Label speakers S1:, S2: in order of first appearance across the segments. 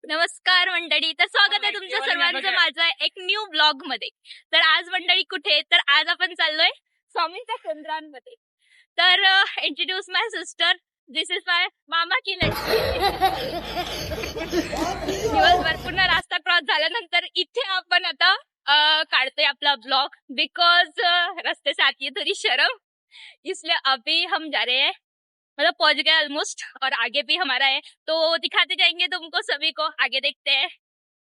S1: नमस्कार मंडळी, तर स्वागत आहे तुमचं सर्वांचं माझ्या एक न्यू ब्लॉग मध्ये. तर आज मंडळी कुठे, तर आज आपण चाललोय स्वामींच्या केंद्रांमध्ये. तर introduce my sister, this is my मामा की लड़की. दिवसभर पूर्ण रास्ता क्रॉस झाल्यानंतर इथे आपण आता काढतोय आपला ब्लॉग, बिकॉज रास्ते से आती है थोड़ी शर्म, इसलिए अभी हम जा रहे हैं, मतलब पहुंच गए ऑलमोस्ट, और आगे भी हमारा है तो दिखाते जाएंगे तुमको सभी को. आगे देखते हैं.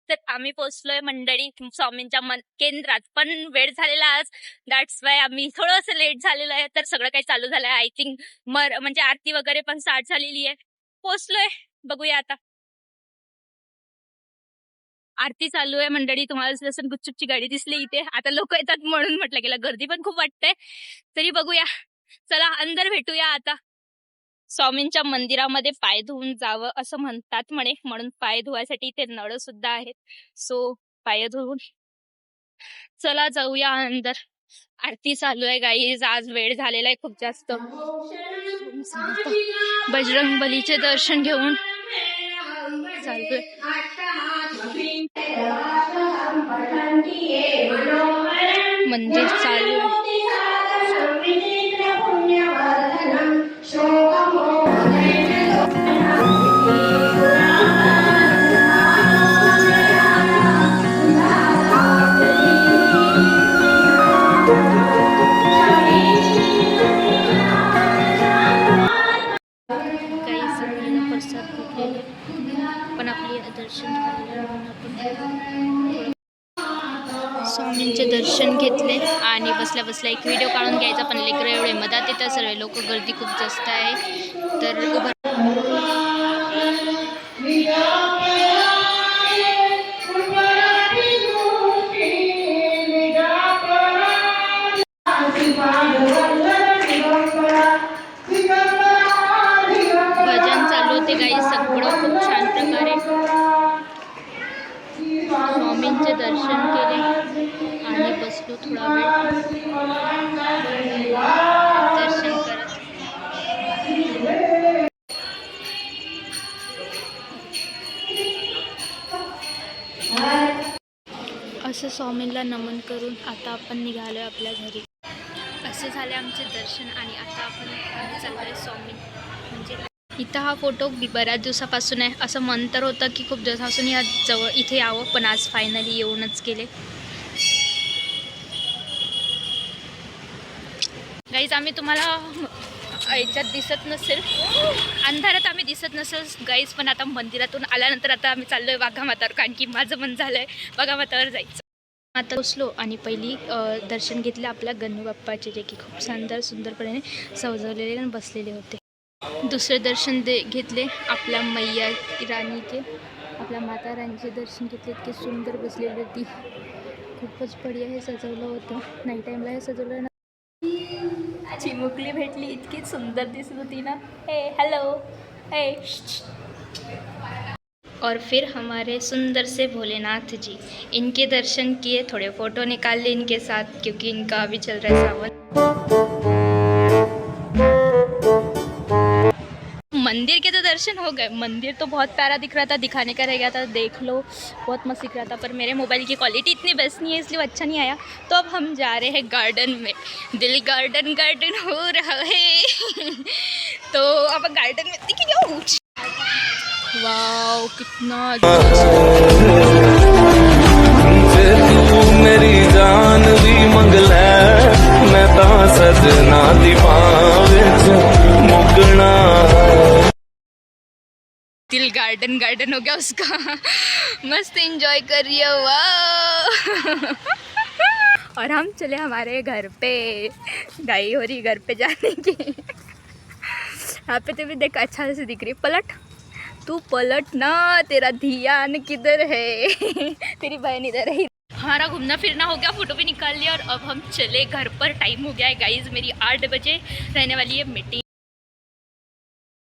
S1: तर आम्ही पोहोचलोय मंडळी स्वामींच्या केंद्रात, पण वेळ झालेला आज, दॅट्स वाय आम्ही थोडंसं लेट झालेलं आहे. तर सगळं काही चालू झालंय, आय थिंक म्हणजे आरती वगैरे पण स्टार्ट झालेली आहे. पोहोचलोय, बघूया आता. आरती चालू आहे मंडळी. तुम्हाला जसं गुपचुपची गाडी दिसली इथे, आता लोक येतात म्हणून म्हटलं गेलं, गर्दी पण खूप वाटतंय. तरी बघूया, चला अंदर भेटूया आता. स्वामींच्या मंदिरामध्ये पाय धुवून जावं असं म्हणतात म्हणे, म्हणून पाय धुवायसाठी इथे नळ सुद्धा आहेत. सो पाय धुवून चला जाऊया अंदर. आरती चालू आहे गाईज, आज वेळ झालेला आहे खूप जास्त. बजरंग बलीचे दर्शन घेऊन चाललोय. मंदिर चालू आहे. पण आपले दर्शन स्वामींचे दर्शन घेतले आणि बसल्या बसल्या एक व्हिडिओ काढून घ्यायचा, पण लेकरं एवढे मधात येतात, सर्व लोक, गर्दी खूप जास्त आहे. तर भजन चालू होते गाई, सगळं खूप छान प्रकारे. स्वामींचे दर्शन केले आणि बसलो थोडा वेळ दर्शन करत. असं स्वामींना नमन करून आता आपण निघालोय आपल्या घरी. असे झाले आमचे दर्शन आणि आता आम्ही चाललोय स्वामी म्हणजे इथं. हा फोटो बऱ्याच दिवसापासून आहे, असं मन तर होतं की खूप दिवसापासून या जवळ इथे यावं, पण आज फायनली येऊनच गेले. गाईज आम्ही तुम्हाला याच्यात दिसत नसेल, अंधारात आम्ही दिसत नसेल गाईज, पण आता मंदिरातून आल्यानंतर आता आम्ही चाललोय वाघामातावर, कारण की माझं मन झालंय वाघामातावर जायचं. आता पोचलो आणि पहिली दर्शन घेतले आपल्या गणू बाप्पाचे, जे की खूप सुंदरपणे सजवलेले आणि बसलेले होते. दुसरे दर्शन घेतले आपल्या मैया राणीचे, आपल्या माता राणीचे दर्शन घेतले. इतके सुंदर बसलेली होती, खूपच बढिया हे सजवलं होतं. नाईट टाईमला हे सजवलं ना. चिमुकली भेटली, इतकी सुंदर दिसत होती ना. हे हॅलो हे. और फिर हमारे सुंदर से भोलेनाथ जी, इनके दर्शन किए, थोड़े फोटो निकाल लिए इनके साथ, क्योंकि इनका अभी चल रहा है सावन. मंदिर के तो दर्शन हो गए. मंदिर तो बहुत प्यारा दिख रहा था, दिखाने का रह गया था, देख लो, बहुत मस्त दिख रहा था, पर मेरे मोबाइल की क्वालिटी इतनी बेस्ट नहीं है, इसलिए अच्छा नहीं आया. तो अब हम जा रहे हैं गार्डन में. दिल गार्डन गार्डन हो रहा है. तो अब गार्डन में दिखेगा. वाओ कितना
S2: मेरी जान भी मंगला, मैं तो सजना दीपावे मुगना.
S1: दिल गार्डन गार्डन हो गया उसका. मस्त एंजॉय कर रही है. वाह. और हम चले हमारे घर पे. गाई हो रही घर पे जाने की. यहाँ पे तो भी देख अच्छा से दिख रही. पलट, तू पलट ना, तेरा ध्यान किधर है. तेरी बहन इधर है. हमारा घूमना फिरना हो गया, फोटो भी निकाल लिया, और अब हम चले घर पर. टाइम हो गया है गाइज, मेरी 8 बजे रहने वाली है मीटिंग.